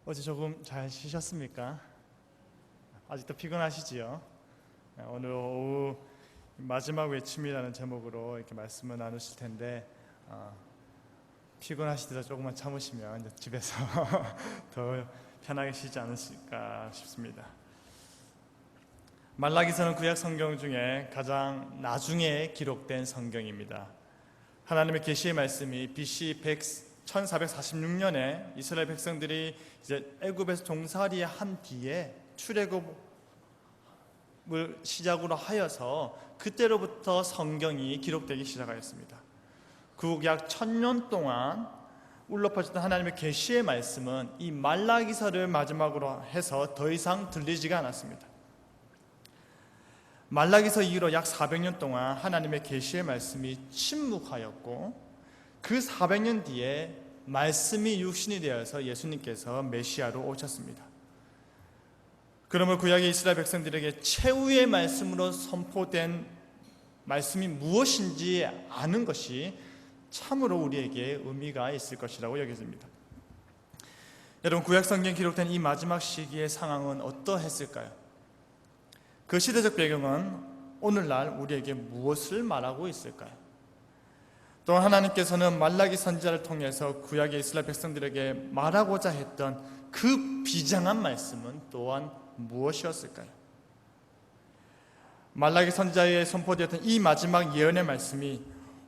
어제 조금 잘 쉬셨습니까? 아직도 피곤하시지요? 오늘 오후 마지막 외침이라는 제목으로 이렇게 말씀을 나누실 텐데 피곤하시더라도 조금만 참으시면 이제 집에서 더 편하게 쉬지 않으실까 싶습니다. 말라기서는 구약 성경 중에 가장 나중에 기록된 성경입니다. 하나님의 계시의 말씀이 BC 1446년에 이스라엘 백성들이 이제 애굽에서 종살이한 뒤에 출애굽을 시작으로 하여서 그때로부터 성경이 기록되기 시작하였습니다. 약 1000년 동안 울려 퍼졌던 하나님의 계시의 말씀은 이 말라기서를 마지막으로 해서 더 이상 들리지가 않았습니다. 말라기서 이후로 약 400년 동안 하나님의 계시의 말씀이 침묵하였고 그 400년 뒤에 말씀이 육신이 되어서 예수님께서 메시아로 오셨습니다. 그러므로 구약의 이스라엘 백성들에게 최후의 말씀으로 선포된 말씀이 무엇인지 아는 것이 참으로 우리에게 의미가 있을 것이라고 여겨집니다. 여러분, 구약 성경에 기록된 이 마지막 시기의 상황은 어떠했을까요? 그 시대적 배경은 오늘날 우리에게 무엇을 말하고 있을까요? 또한 하나님께서는 말라기 선지자를 통해서 구약의 이스라엘 백성들에게 말하고자 했던 그 비장한 말씀은 또한 무엇이었을까요? 말라기 선지자에 선포되었던 이 마지막 예언의 말씀이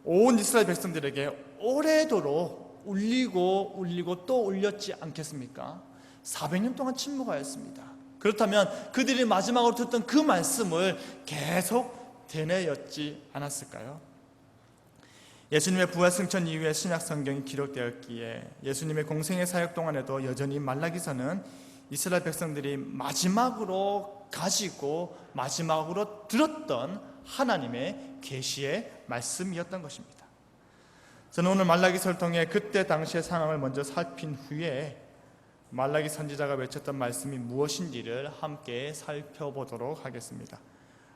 온 이스라엘 백성들에게 오래도록 울리고 또 울렸지 않겠습니까? 400년 동안 침묵하였습니다. 그렇다면 그들이 마지막으로 듣던 그 말씀을 계속 되뇌었지 않았을까요? 예수님의 부활 승천 이후에 신약 성경이 기록되었기에 예수님의 공생의 사역 동안에도 여전히 말라기서는 이스라엘 백성들이 마지막으로 가지고 마지막으로 들었던 하나님의 계시의 말씀이었던 것입니다. 저는 오늘 말라기서를 통해 그때 당시의 상황을 먼저 살핀 후에 말라기 선지자가 외쳤던 말씀이 무엇인지를 함께 살펴보도록 하겠습니다.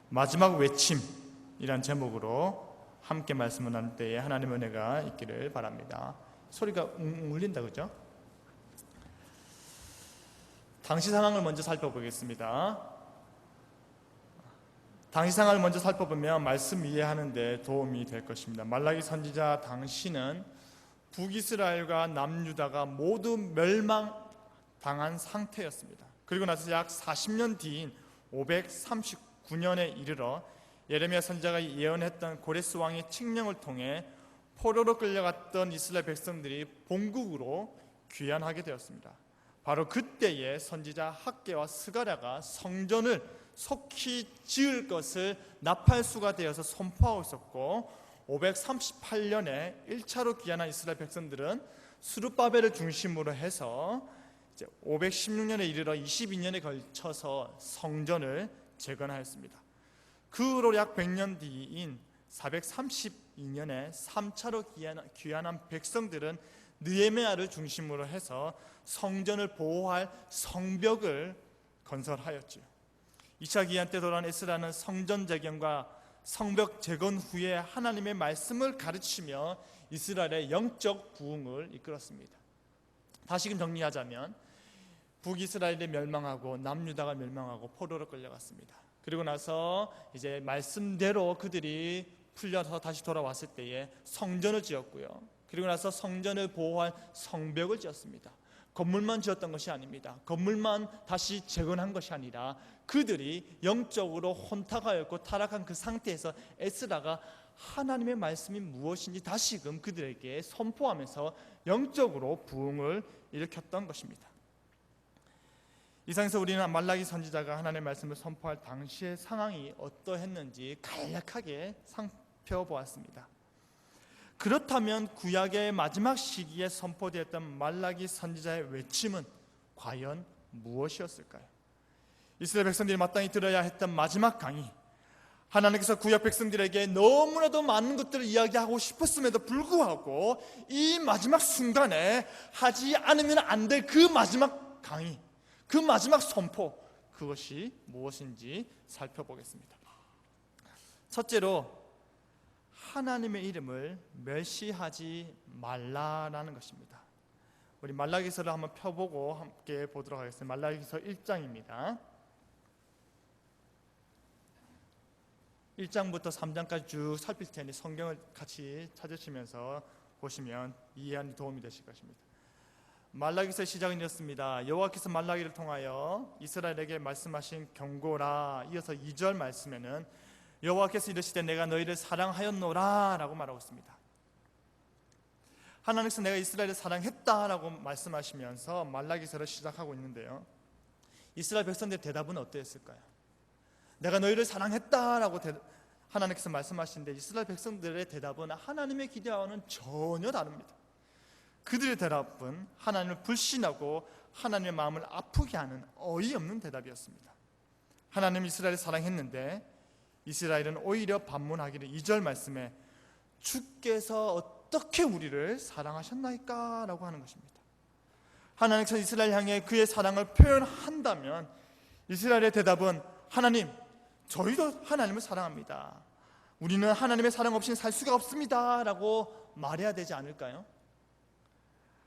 마지막 외침이란 제목으로 함께 말씀을 나눌 때에 하나님의 은혜가 있기를 바랍니다. 소리가 울린다, 그죠? 당시 상황을 먼저 살펴보겠습니다. 당시 상황을 먼저 살펴보면 말씀 이해하는 데 도움이 될 것입니다. 말라기 선지자 당시는 북이스라엘과 남유다가 모두 멸망당한 상태였습니다. 그리고 나서 약 40년 뒤인 539년에 이르러 예레미야 선지자가 예언했던 고레스 왕의 칙령을 통해 포로로 끌려갔던 이스라엘 백성들이 본국으로 귀환하게 되었습니다. 바로 그때에 선지자 학개와 스가랴가 성전을 속히 지을 것을 나팔수가 되어서 선포하고 있었고 538년에 1차로 귀환한 이스라엘 백성들은 스룹바벨을 중심으로 해서 516년에 이르러 22년에 걸쳐서 성전을 재건하였습니다. 그 후로 약 100년 뒤인 432년에 3차로 귀환한 백성들은 느헤미야를 중심으로 해서 성전을 보호할 성벽을 건설하였죠. 2차 귀환 때 돌아온 에스라는 성전 재건과 성벽 재건 후에 하나님의 말씀을 가르치며 이스라엘의 영적 부흥을 이끌었습니다. 다시금 정리하자면 북이스라엘이 멸망하고 남유다가 멸망하고 포로로 끌려갔습니다. 그리고 나서 이제 말씀대로 그들이 풀려서 다시 돌아왔을 때에 성전을 지었고요. 그리고 나서 성전을 보호할 성벽을 지었습니다. 건물만 지었던 것이 아닙니다. 건물만 다시 재건한 것이 아니라 그들이 영적으로 혼탁하였고 타락한 그 상태에서 에스라가 하나님의 말씀이 무엇인지 다시금 그들에게 선포하면서 영적으로 부흥을 일으켰던 것입니다. 이상에서 우리는 말라기 선지자가 하나님의 말씀을 선포할 당시의 상황이 어떠했는지 간략하게 살펴보았습니다. 그렇다면 구약의 마지막 시기에 선포되었던 말라기 선지자의 외침은 과연 무엇이었을까요? 이스라엘 백성들이 마땅히 들어야 했던 마지막 강의, 하나님께서 구약 백성들에게 너무나도 많은 것들을 이야기하고 싶었음에도 불구하고 이 마지막 순간에 하지 않으면 안 될 그 마지막 강의, 그 마지막 선포, 그것이 무엇인지 살펴보겠습니다. 첫째로 하나님의 이름을 멸시하지 말라라는 것입니다. 우리 말라기서를 한번 펴보고 함께 보도록 하겠습니다. 말라기서 1장입니다. 1장부터 3장까지 쭉 살필 테니 성경을 같이 찾으시면서 보시면 이해하는 데 도움이 되실 것입니다. 말라기서의 시작은 이렇습니다. 여호와께서 말라기를 통하여 이스라엘에게 말씀하신 경고라. 이어서 2절 말씀에는 여호와께서 이르시되 내가 너희를 사랑하였노라 라고 말하고 있습니다. 하나님께서 내가 이스라엘을 사랑했다라고 말씀하시면서 말라기서를 시작하고 있는데요, 이스라엘 백성들의 대답은 어떠했을까요? 내가 너희를 사랑했다라고 하나님께서 말씀하시는데 이스라엘 백성들의 대답은 하나님의 기대와는 전혀 다릅니다. 그들의 대답은 하나님을 불신하고 하나님의 마음을 아프게 하는 어이없는 대답이었습니다. 하나님 이스라엘을 사랑했는데 이스라엘은 오히려 반문하기를 2절 말씀에 주께서 어떻게 우리를 사랑하셨나이까? 라고 하는 것입니다. 하나님께서 이스라엘 향해 그의 사랑을 표현한다면 이스라엘의 대답은 하나님, 저희도 하나님을 사랑합니다. 우리는 하나님의 사랑 없이는 살 수가 없습니다 라고 말해야 되지 않을까요?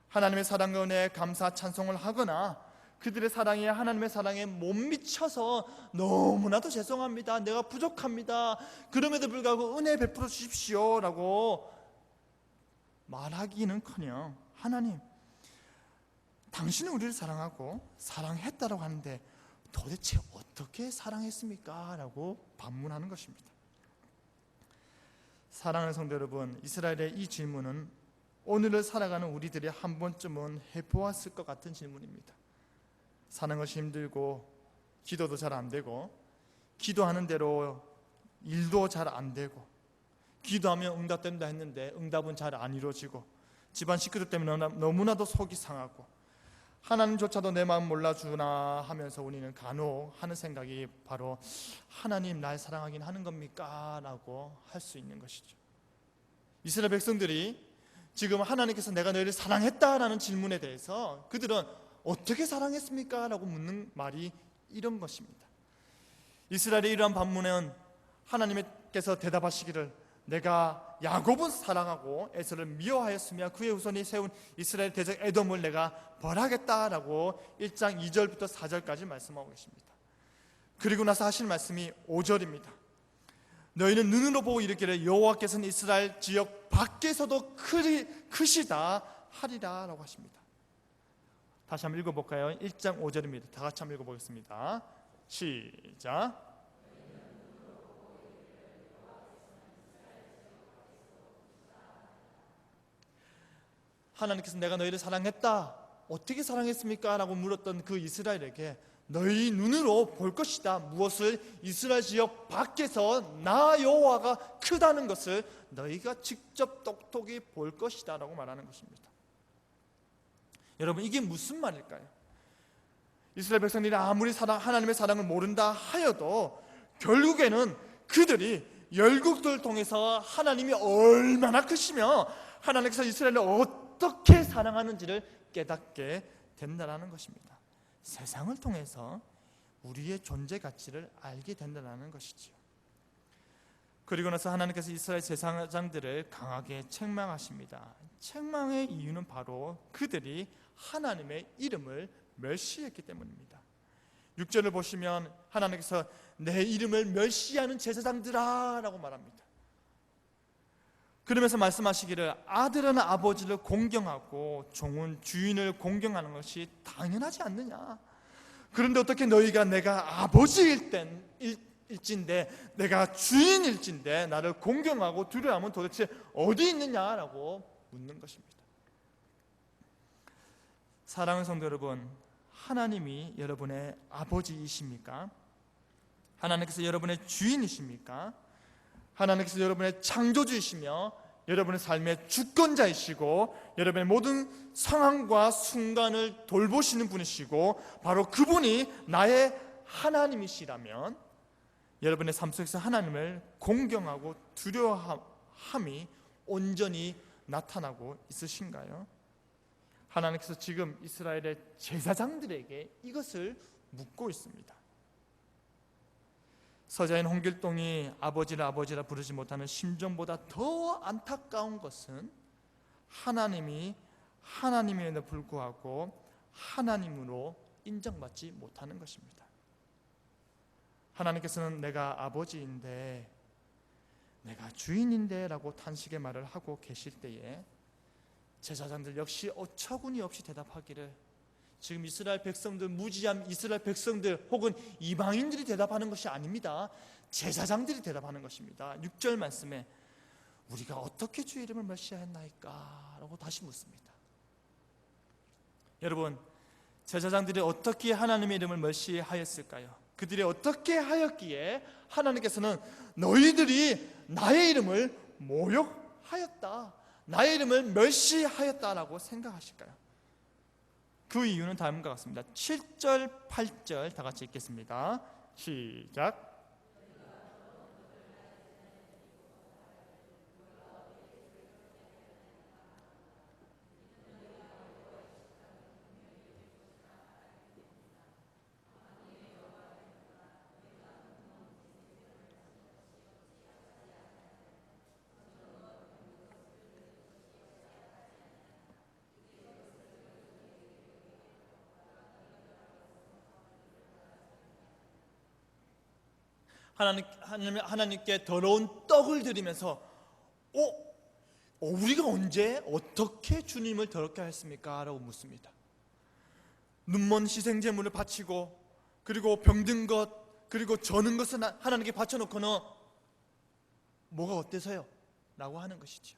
하나님의 사랑과 은혜에 감사 찬송을 하거나 그들의 사랑이 하나님의 사랑에 못 미쳐서 너무나도 죄송합니다, 내가 부족합니다, 그럼에도 불구하고 은혜 베풀어 주십시오 라고 말하기는커녕 하나님, 당신은 우리를 사랑하고 사랑했다라고 하는데 도대체 어떻게 사랑했습니까? 라고 반문하는 것입니다. 사랑하는 성도 여러분, 이스라엘의 이 질문은 오늘을 살아가는 우리들이 한 번쯤은 해보았을 것 같은 질문입니다. 사는 것이 힘들고 기도도 잘 안 되고 기도하는 대로 일도 잘 안 되고 기도하면 응답된다 했는데 응답은 잘 안 이루어지고 집안 식구들 때문에 너무나도 속이 상하고 하나님조차도 내 마음 몰라주나 하면서 우리는 간혹 하는 생각이 바로 하나님 날 사랑하긴 하는 겁니까? 라고 할 수 있는 것이죠. 이스라엘 백성들이 지금 하나님께서 내가 너희를 사랑했다라는 질문에 대해서 그들은 어떻게 사랑했습니까? 라고 묻는 말이 이런 것입니다. 이스라엘의 이러한 반문은 하나님께서 대답하시기를 내가 야곱은 사랑하고 에서를 미워하였으며 그의 후손이 세운 이스라엘 대적 에돔을 내가 벌하겠다라고 1장 2절부터 4절까지 말씀하고 계십니다. 그리고 나서 하신 말씀이 5절입니다. 너희는 눈으로 보고 이르기를 여호와께서는 이스라엘 지역 밖에서도 크시다 하리라 라고 하십니다. 다시 한번 읽어볼까요? 1장 5절입니다. 다 같이 한번 읽어보겠습니다. 시작. 하나님께서 내가 너희를 사랑했다, 어떻게 사랑했습니까? 라고 물었던 그 이스라엘에게 너희 눈으로 볼 것이다. 무엇을? 이스라엘 지역 밖에서 나 여호와가 크다는 것을 너희가 직접 똑똑히 볼 것이다 라고 말하는 것입니다. 여러분, 이게 무슨 말일까요? 이스라엘 백성들이 아무리 하나님의 사랑을 모른다 하여도 결국에는 그들이 열국들을 통해서 하나님이 얼마나 크시며 하나님께서 이스라엘을 어떻게 사랑하는지를 깨닫게 된다는 것입니다. 세상을 통해서 우리의 존재 가치를 알게 된다는 것이지요. 그리고 나서 하나님께서 이스라엘 제사장들을 강하게 책망하십니다. 책망의 이유는 바로 그들이 하나님의 이름을 멸시했기 때문입니다. 6절을 보시면 하나님께서 내 이름을 멸시하는 제사장들아 라고 말합니다. 그러면서 말씀하시기를 아들은 아버지를 공경하고 종은 주인을 공경하는 것이 당연하지 않느냐. 그런데 어떻게 너희가 내가 아버지일진데 내가 주인일진데 나를 공경하고 두려워하면 도대체 어디 있느냐라고 묻는 것입니다. 사랑하는 성도 여러분, 하나님이 여러분의 아버지이십니까? 하나님께서 여러분의 주인이십니까? 하나님께서 여러분의 창조주이시며 여러분의 삶의 주권자이시고 여러분의 모든 상황과 순간을 돌보시는 분이시고 바로 그분이 나의 하나님이시라면 여러분의 삶 속에서 하나님을 공경하고 두려워함이 온전히 나타나고 있으신가요? 하나님께서 지금 이스라엘의 제사장들에게 이것을 묻고 있습니다. 서자인 홍길동이 아버지를 아버지라 부르지 못하는 심정보다 더 안타까운 것은 하나님이 하나님임에도 불구하고 하나님으로 인정받지 못하는 것입니다. 하나님께서는 내가 아버지인데, 내가 주인인데 라고 탄식의 말을 하고 계실 때에 제사장들 역시 어처구니 없이 대답하기를, 지금 이스라엘 백성들, 무지한 이스라엘 백성들 혹은 이방인들이 대답하는 것이 아닙니다. 제사장들이 대답하는 것입니다. 6절 말씀에 우리가 어떻게 주의 이름을 멸시하였나이까 라고 다시 묻습니다. 여러분, 제사장들이 어떻게 하나님의 이름을 멸시하였을까요? 그들이 어떻게 하였기에 하나님께서는 너희들이 나의 이름을 모욕하였다, 나의 이름을 멸시하였다라고 생각하실까요? 그 이유는 다음과 같습니다. 7절, 8절 다 같이 읽겠습니다. 시작. 하나님께 더러운 떡을 드리면서 우리가 언제 어떻게 주님을 더럽게 했습니까? 라고 묻습니다. 눈먼 희생제물을 바치고 그리고 병든 것 그리고 저는 것을 하나님께 바쳐놓고는 뭐가 어때서요? 라고 하는 것이죠.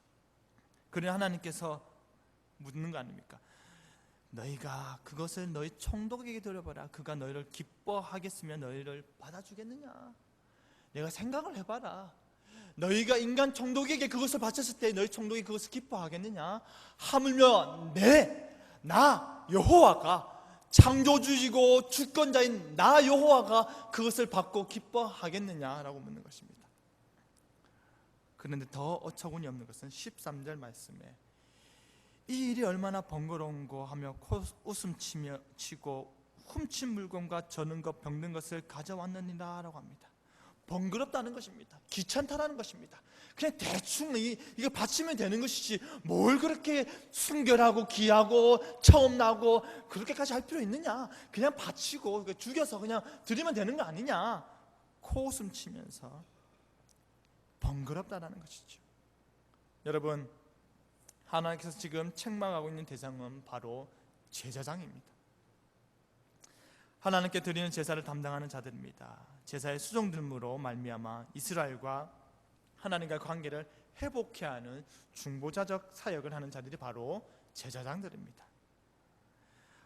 그러나 하나님께서 묻는 거 아닙니까? 너희가 그것을 너희 총독에게 드려봐라. 그가 너희를 기뻐하겠으면 너희를 받아주겠느냐? 내가 생각을 해봐라. 너희가 인간 총독에게 그것을 바쳤을 때 너희 총독이 그것을 기뻐하겠느냐? 하물며 나 여호와가 창조주이고 주권자인 나 여호와가 그것을 받고 기뻐하겠느냐라고 묻는 것입니다. 그런데 더 어처구니 없는 것은 13절 말씀에 이 일이 얼마나 번거로운고 하며 웃음 치고 훔친 물건과 저는 것 병든 것을 가져왔느니라 라고 합니다. 번거롭다는 것입니다. 귀찮다라는 것입니다. 그냥 대충 이거 바치면 되는 것이지 뭘 그렇게 순결하고 귀하고 처음 나고 그렇게까지 할 필요 있느냐? 그냥 바치고 죽여서 그냥 드리면 되는 거 아니냐? 코웃음 치면서 번거롭다라는 것이죠. 여러분, 하나님께서 지금 책망하고 있는 대상은 바로 제사장입니다. 하나님께 드리는 제사를 담당하는 자들입니다. 제사의 수종들므로 말미암아 이스라엘과 하나님과의 관계를 회복해 하는 중보자적 사역을 하는 자들이 바로 제사장들입니다.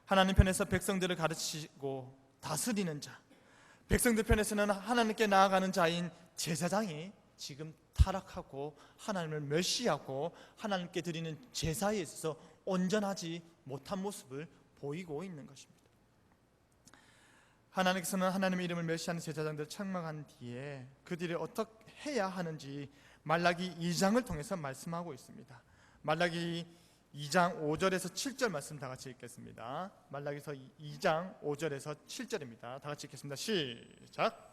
하나님 편에서 백성들을 가르치고 다스리는 자, 백성들 편에서는 하나님께 나아가는 자인 제사장이 지금 타락하고 하나님을 멸시하고 하나님께 드리는 제사에 있어서 온전하지 못한 모습을 보이고 있는 것입니다. 하나님께서는 하나님의 이름을 멸시하는 제사장들을 책망한 뒤에 그들이 어떻게 해야 하는지 말라기 2장을 통해서 말씀하고 있습니다. 말라기 2장 5절에서 7절 말씀 다 같이 읽겠습니다. 말라기서 2장 5절에서 7절입니다. 다 같이 읽겠습니다. 시작.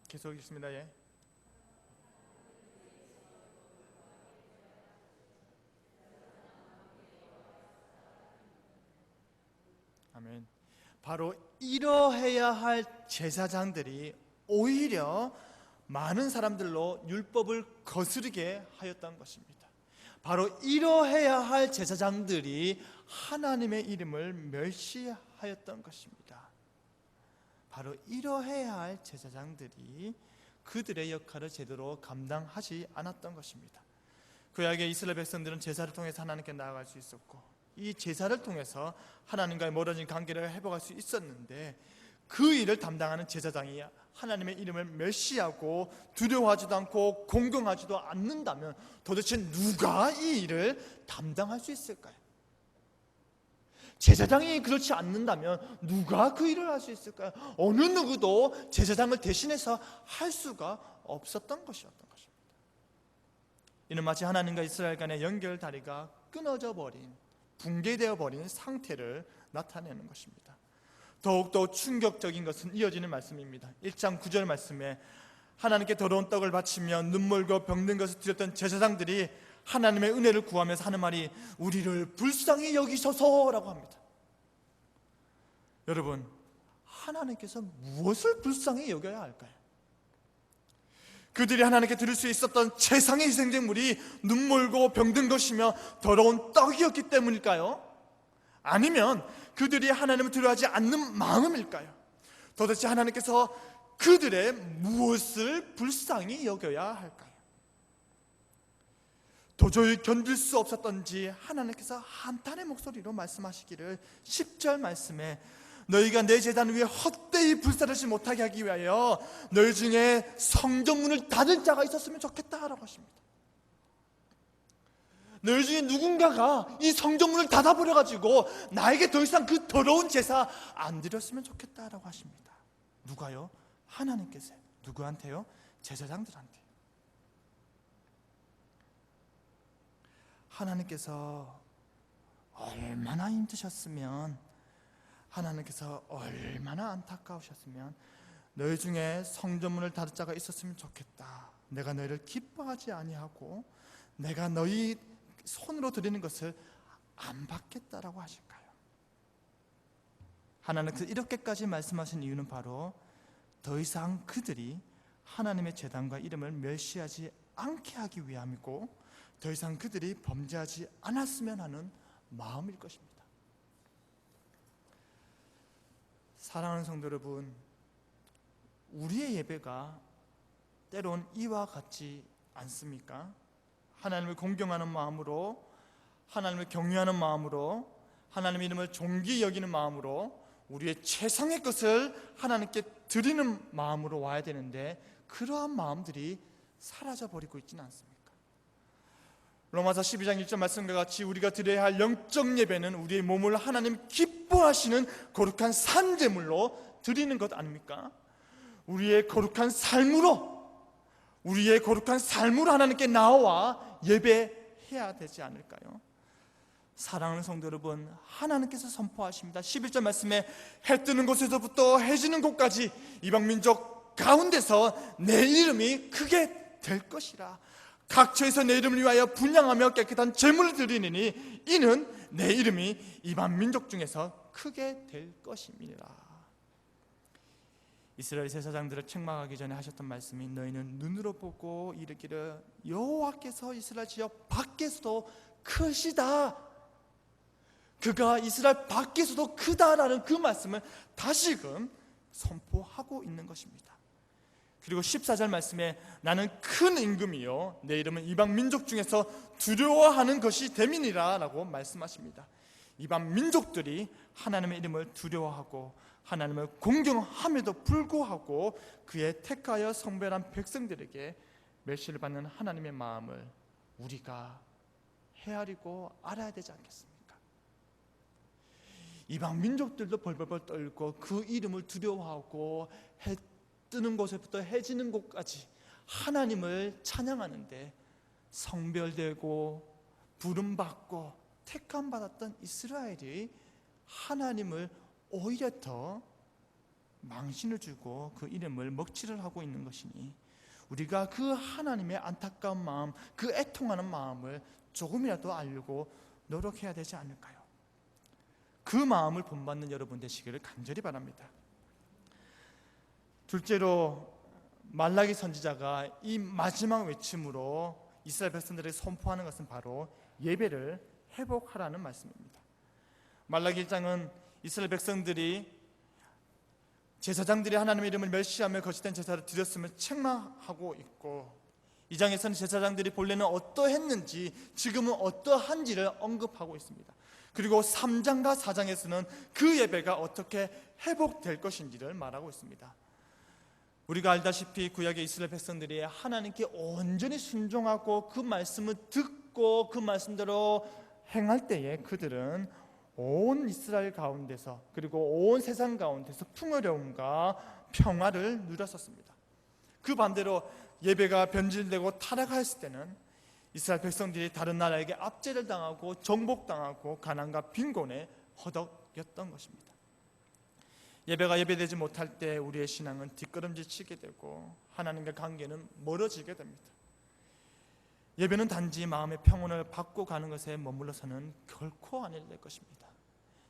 계속 읽습니다. 아멘. 바로 이러해야 할 제사장들이 오히려 많은 사람들로 율법을 거스르게 하였던 것입니다. 바로 이러해야 할 제사장들이 하나님의 이름을 멸시하였던 것입니다. 바로 이러해야 할 제사장들이 그들의 역할을 제대로 감당하지 않았던 것입니다. 구약의 이스라엘 백성들은 제사를 통해서 하나님께 나아갈 수 있었고 이 제사를 통해서 하나님과의 멀어진 관계를 회복할 수 있었는데 그 일을 담당하는 제사장이 하나님의 이름을 멸시하고 두려워하지도 않고 공경하지도 않는다면 도대체 누가 이 일을 담당할 수 있을까요? 제사장이 그렇지 않는다면 누가 그 일을 할 수 있을까요? 어느 누구도 제사장을 대신해서 할 수가 없었던 것이었던 것입니다. 이는 마치 하나님과 이스라엘 간의 연결다리가 끊어져 버린, 붕괴되어 버린 상태를 나타내는 것입니다. 더욱더 충격적인 것은 이어지는 말씀입니다. 1장 9절 말씀에 하나님께 더러운 떡을 바치며 눈물과 병든 것을 드렸던 제사장들이 하나님의 은혜를 구하면서 하는 말이 우리를 불쌍히 여기소서라고 합니다. 여러분, 하나님께서 무엇을 불쌍히 여겨야 할까요? 그들이 하나님께 드릴 수 있었던 최상의 희생제물이 눈물고 병든 것이며 더러운 떡이었기 때문일까요? 아니면 그들이 하나님을 두려워하지 않는 마음일까요? 도대체 하나님께서 그들의 무엇을 불쌍히 여겨야 할까요? 도저히 견딜 수 없었던지 하나님께서 한탄의 목소리로 말씀하시기를 10절 말씀에 너희가 내 제단 위에 헛되이 불사르지 못하게 하기 위하여 너희 중에 성전문을 닫을 자가 있었으면 좋겠다라고 하십니다. 너희 중에 누군가가 이 성전문을 닫아버려가지고 나에게 더 이상 그 더러운 제사 안 드렸으면 좋겠다라고 하십니다. 누가요? 하나님께서요. 누구한테요? 제사장들한테. 하나님께서 얼마나 힘드셨으면, 하나님께서 얼마나 안타까우셨으면 너희 중에 성전문을 닫을 자가 있었으면 좋겠다. 내가 너희를 기뻐하지 아니하고 내가 너희 손으로 드리는 것을 안 받겠다라고 하실까요? 하나님께서 이렇게까지 말씀하신 이유는 바로 더 이상 그들이 하나님의 제단과 이름을 멸시하지 않게 하기 위함이고 더 이상 그들이 범죄하지 않았으면 하는 마음일 것입니다. 사랑하는 성도 여러분, 우리의 예배가 때론 이와 같지 않습니까? 하나님을 공경하는 마음으로, 하나님을 경외하는 마음으로, 하나님의 이름을 존귀 여기는 마음으로 우리의 최상의 것을 하나님께 드리는 마음으로 와야 되는데 그러한 마음들이 사라져버리고 있지는 않습니까? 로마서 12장 1절 말씀과 같이 우리가 드려야 할 영적 예배는 우리의 몸을 하나님 기뻐하시는 거룩한 산제물로 드리는 것 아닙니까? 우리의 거룩한 삶으로 하나님께 나와 예배해야 되지 않을까요? 사랑하는 성도 여러분, 하나님께서 선포하십니다. 11절 말씀에 해 뜨는 곳에서부터 해 지는 곳까지 이방 민족 가운데서 내 이름이 크게 될 것이라. 각처에서 내 이름을 위하여 분향하며 깨끗한 제물을 드리니 이는 내 이름이 이방 민족 중에서 크게 될 것임이라. 이스라엘 제사장들을 책망하기 전에 하셨던 말씀이 너희는 눈으로 보고 이르기를 여호와께서 이스라엘 지역 밖에서도 크시다. 그가 이스라엘 밖에서도 크다라는 그 말씀을 다시금 선포하고 있는 것입니다. 그리고 14절 말씀에 나는 큰 임금이요 내 이름은 이방 민족 중에서 두려워하는 것이 됨이니라 라고 말씀하십니다. 이방 민족들이 하나님의 이름을 두려워하고 하나님을 공경함에도 불구하고 그의 택하여 성별한 백성들에게 멸시를 받는 하나님의 마음을 우리가 헤아리고 알아야 되지 않겠습니까? 이방 민족들도 벌벌벌 떨고 그 이름을 두려워하고 해 뜨는 곳에부터 해 지는 곳까지 하나님을 찬양하는데 성별되고 부름받고 택함받았던 이스라엘이 하나님을 오히려 더 망신을 주고 그 이름을 먹칠을 하고 있는 것이니 우리가 그 하나님의 안타까운 마음, 그 애통하는 마음을 조금이라도 알고 노력해야 되지 않을까요? 그 마음을 본받는 여러분 되시기를 간절히 바랍니다. 둘째로 말라기 선지자가 이 마지막 외침으로 이스라엘 백성들에게 선포하는 것은 바로 예배를 회복하라는 말씀입니다. 말라기 1장은 이스라엘 백성들이 제사장들이 하나님의 이름을 멸시하며 거짓된 제사를 드렸음을 책망하고 있고 2장에서는 제사장들이 본래는 어떠했는지 지금은 어떠한지를 언급하고 있습니다. 그리고 3장과 4장에서는 그 예배가 어떻게 회복될 것인지를 말하고 있습니다. 우리가 알다시피 구약의 이스라엘 백성들이 하나님께 온전히 순종하고 그 말씀을 듣고 그 말씀대로 행할 때에 그들은 온 이스라엘 가운데서 그리고 온 세상 가운데서 풍요로움과 평화를 누렸었습니다. 그 반대로 예배가 변질되고 타락하였을 때는 이스라엘 백성들이 다른 나라에게 압제를 당하고 정복당하고 가난과 빈곤에 허덕였던 것입니다. 예배가 예배되지 못할 때 우리의 신앙은 뒷걸음질 치게 되고 하나님과 관계는 멀어지게 됩니다. 예배는 단지 마음의 평온을 받고 가는 것에 머물러서는 결코 아닐 것입니다.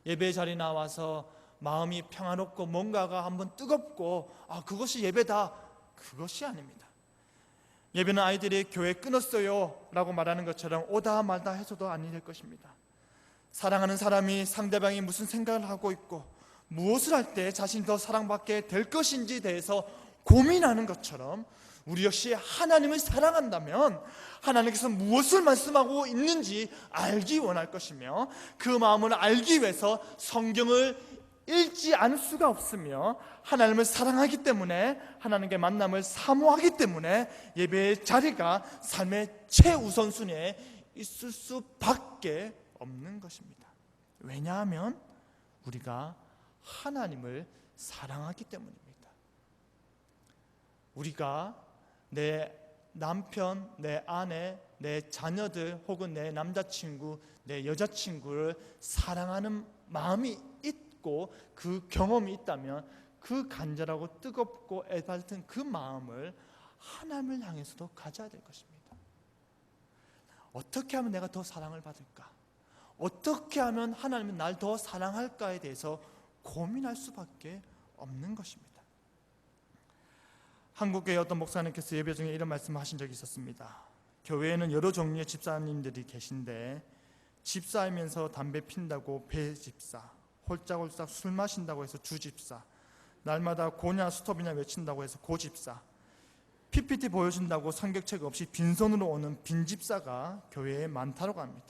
예배 자리에 나와서 마음이 평안롭고 뭔가가 한번 뜨겁고 그것이 예배다, 그것이 아닙니다. 예배는 아이들이 교회 끊었어요 라고 말하는 것처럼 오다 말다 해서도 아닐 것입니다. 사랑하는 사람이 상대방이 무슨 생각을 하고 있고 무엇을 할 때 자신이 더 사랑받게 될 것인지에 대해서 고민하는 것처럼 우리 역시 하나님을 사랑한다면 하나님께서 무엇을 말씀하고 있는지 알기 원할 것이며 그 마음을 알기 위해서 성경을 읽지 않을 수가 없으며 하나님을 사랑하기 때문에 하나님의 만남을 사모하기 때문에 예배의 자리가 삶의 최우선순위에 있을 수밖에 없는 것입니다. 왜냐하면 우리가 하나님을 사랑하기 때문입니다. 우리가 내 남편, 내 아내, 내 자녀들 혹은 내 남자친구, 내 여자친구를 사랑하는 마음이 있고 그 경험이 있다면 그 간절하고 뜨겁고 애달픈 그 마음을 하나님을 향해서도 가져야 될 것입니다. 어떻게 하면 내가 더 사랑을 받을까? 어떻게 하면 하나님은 날 더 사랑할까에 대해서 고민할 수밖에 없는 것입니다. 한국교회 어떤 목사님께서 예배 중에 이런 말씀을 하신 적이 있었습니다. 교회에는 여러 종류의 집사님들이 계신데 집사이면서 담배 핀다고 배집사, 홀짝홀짝 술 마신다고 해서 주집사, 날마다 고냐 스톱이냐 외친다고 해서 고집사, PPT 보여준다고 성격책 없이 빈손으로 오는 빈집사가 교회에 많다고 합니다.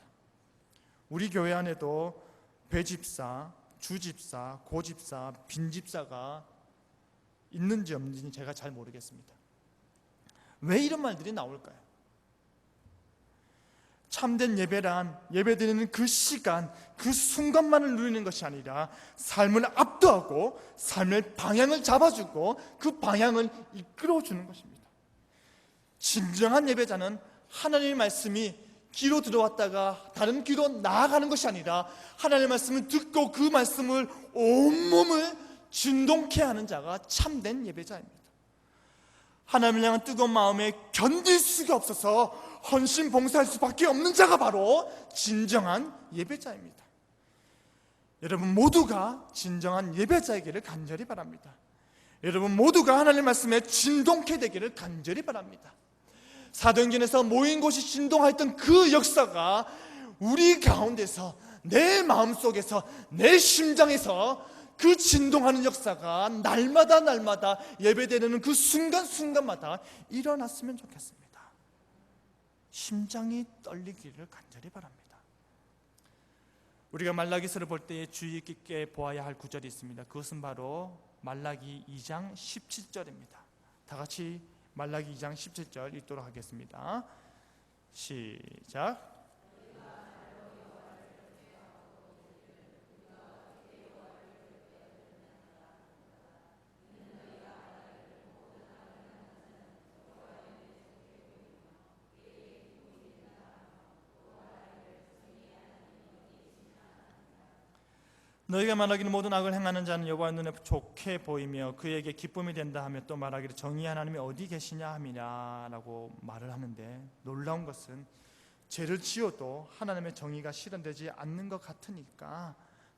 우리 교회 안에도 배집사, 주집사, 고집사, 빈집사가 있는지 없는지는 제가 잘 모르겠습니다. 왜 이런 말들이 나올까요? 참된 예배란 예배드리는 그 시간, 그 순간만을 누리는 것이 아니라 삶을 압도하고 삶의 방향을 잡아주고 그 방향을 이끌어주는 것입니다. 진정한 예배자는 하나님의 말씀이 귀로 들어왔다가 다른 귀로 나아가는 것이 아니라 하나님의 말씀을 듣고 그 말씀을 온몸을 진동케 하는 자가 참된 예배자입니다. 하나님을 향한 뜨거운 마음에 견딜 수가 없어서 헌신 봉사할 수밖에 없는 자가 바로 진정한 예배자입니다. 여러분 모두가 진정한 예배자이기를 간절히 바랍니다. 여러분 모두가 하나님의 말씀에 진동케 되기를 간절히 바랍니다. 사도행전에서 모인 곳이 진동하였던 그 역사가 우리 가운데서 내 마음속에서 내 심장에서 그 진동하는 역사가 날마다 예배드리는 그 순간순간마다 일어났으면 좋겠습니다. 심장이 떨리기를 간절히 바랍니다. 우리가 말라기서를 볼 때에 주의 깊게 보아야 할 구절이 있습니다. 그것은 바로 말라기 2장 17절입니다. 다 같이 말라기 2장 17절 읽도록 하겠습니다. 시작. 너희가 말하기를 모든 악을 행하는 자는 여호와의 눈에 좋게 보이며 그에게 기쁨이 된다 하며 또 말하기를 정의 하나님이 어디 계시냐 함이냐 라고 말을 하는데, 놀라운 것은 죄를 지어도 하나님의 정의가 실현되지 않는 것 같으니까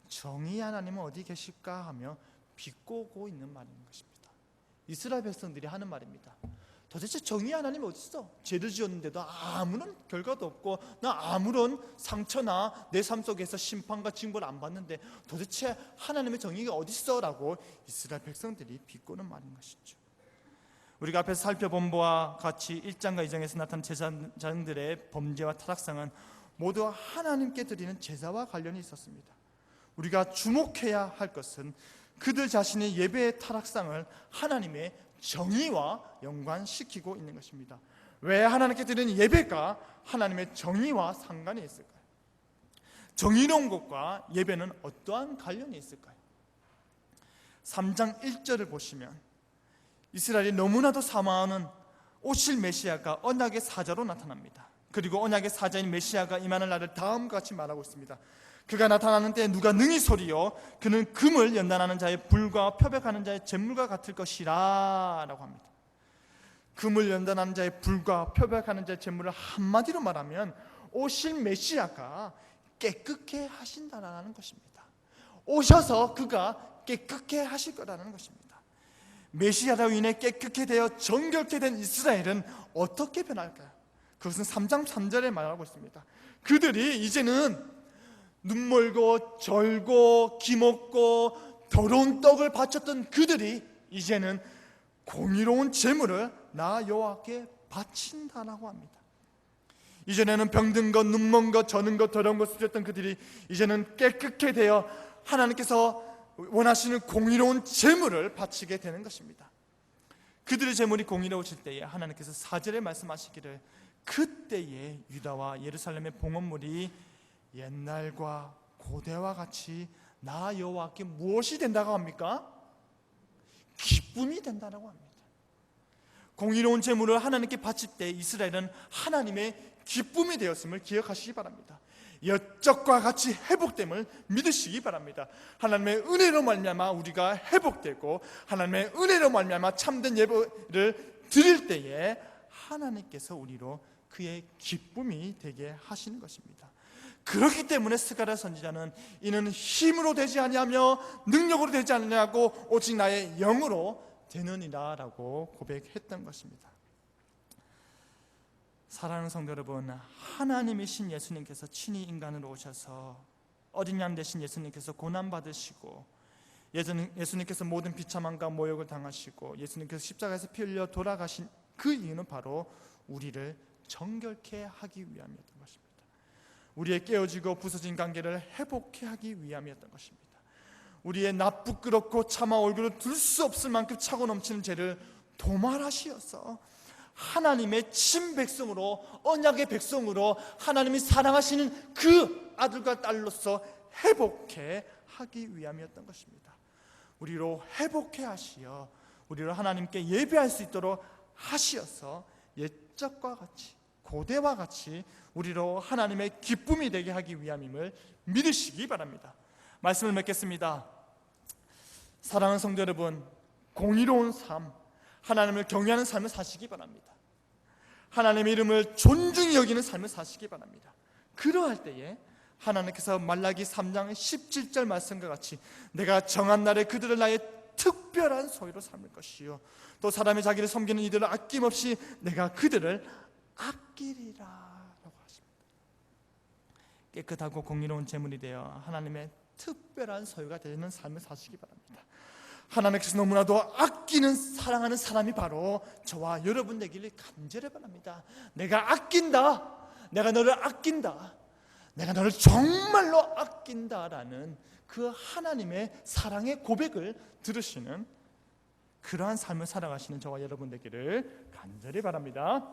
정의 하나님은 어디 계실까 하며 비꼬고 있는 말인 것입니다. 이스라엘 백성들이 하는 말입니다. 도대체 정의 하나님 어디 있어? 죄를 지었는데도 아무런 결과도 없고 나 아무런 상처나 내 삶 속에서 심판과 징벌을 안 받는데 도대체 하나님의 정의가 어디 있어? 라고 이스라엘 백성들이 비꼬는 말인 것이죠. 우리가 앞에서 살펴본 바와 같이 1장과 2장에서 나타난 제사장들의 범죄와 타락상은 모두 하나님께 드리는 제사와 관련이 있었습니다. 우리가 주목해야 할 것은 그들 자신의 예배의 타락상을 하나님의 정의와 연관시키고 있는 것입니다. 왜 하나님께 드리는 예배가 하나님의 정의와 상관이 있을까요? 정의로운 것과 예배는 어떠한 관련이 있을까요? 3장 1절을 보시면 이스라엘이 너무나도 사모하는 오실 메시아가 언약의 사자로 나타납니다. 그리고 언약의 사자인 메시아가 임하는 날을 다음과 같이 말하고 있습니다. 그가 나타나는 때 누가 능히 소리요 그는 금을 연단하는 자의 불과 표백하는 자의 잿물과 같을 것이라 라고 합니다. 금을 연단하는 자의 불과 표백하는 자의 잿물을 한마디로 말하면 오실 메시아가 깨끗게 하신다라는 것입니다. 오셔서 그가 깨끗게 하실 거라는 것입니다. 메시아로 인해 깨끗게 되어 정결케 된 이스라엘은 어떻게 변할까요? 그것은 3장 3절에 말하고 있습니다. 그들이 이제는 눈멀고 절고 기먹고 더러운 떡을 바쳤던 그들이 이제는 공의로운 제물을 나 여호와께 바친다라고 합니다. 이전에는 병든 것, 눈먼 것, 저는 것, 더러운 것 쓰셨던 그들이 이제는 깨끗게 되어 하나님께서 원하시는 공의로운 제물을 바치게 되는 것입니다. 그들의 제물이 공의로우실 때에 하나님께서 4절에 말씀하시기를 그때에 유다와 예루살렘의 봉헌물이 옛날과 고대와 같이 나 여호와께 무엇이 된다고 합니까? 기쁨이 된다고 합니다. 공의로운 제물을 하나님께 바칠 때 이스라엘은 하나님의 기쁨이 되었음을 기억하시기 바랍니다. 옛적과 같이 회복됨을 믿으시기 바랍니다. 하나님의 은혜로 말미암아 우리가 회복되고 하나님의 은혜로 말미암아 참된 예배를 드릴 때에 하나님께서 우리로 그의 기쁨이 되게 하시는 것입니다. 그렇기 때문에 스가랴 선지자는 이는 힘으로 되지 아니하며 능력으로 되지 않느냐고 오직 나의 영으로 되느니라 라고 고백했던 것입니다. 사랑하는 성도 여러분, 하나님이신 예수님께서 친히 인간으로 오셔서 어린 양 되신 예수님께서 고난받으시고 예수님께서 모든 비참함과 모욕을 당하시고 예수님께서 십자가에서 피 흘려 돌아가신 그 이유는 바로 우리를 정결케 하기 위함이었던 것입니다. 우리의 깨어지고 부서진 관계를 회복케 하기 위함이었던 것입니다. 우리의 나쁘끄럽고 차마 얼굴을 둘 수 없을 만큼 차고 넘치는 죄를 도말하시어서 하나님의 친백성으로 언약의 백성으로 하나님이 사랑하시는 그 아들과 딸로서 회복케 하기 위함이었던 것입니다. 우리로 회복케 하시어 우리로 하나님께 예배할 수 있도록 하시어서 옛적과 같이 고대와 같이 우리로 하나님의 기쁨이 되게 하기 위함임을 믿으시기 바랍니다. 말씀을 맺겠습니다. 사랑하는 성도 여러분, 공의로운 삶, 하나님을 경외하는 삶을 사시기 바랍니다. 하나님의 이름을 존중히 여기는 삶을 사시기 바랍니다. 그러할 때에 하나님께서 말라기 3장 17절 말씀과 같이 내가 정한 날에 그들을 나의 특별한 소유로 삼을 것이요 또 사람이 자기를 섬기는 이들을 아낌없이 내가 그들을 아끼리라 라고 하십니다. 깨끗하고 공의로운 제물이 되어 하나님의 특별한 소유가 되는 삶을 사시기 바랍니다. 하나님께서 너무나도 아끼는 사랑하는 사람이 바로 저와 여러분 되기를 간절히 바랍니다. 내가 아낀다, 내가 너를 아낀다, 내가 너를 정말로 아낀다라는 그 하나님의 사랑의 고백을 들으시는 그러한 삶을 살아가시는 저와 여러분 되기를 간절히 바랍니다.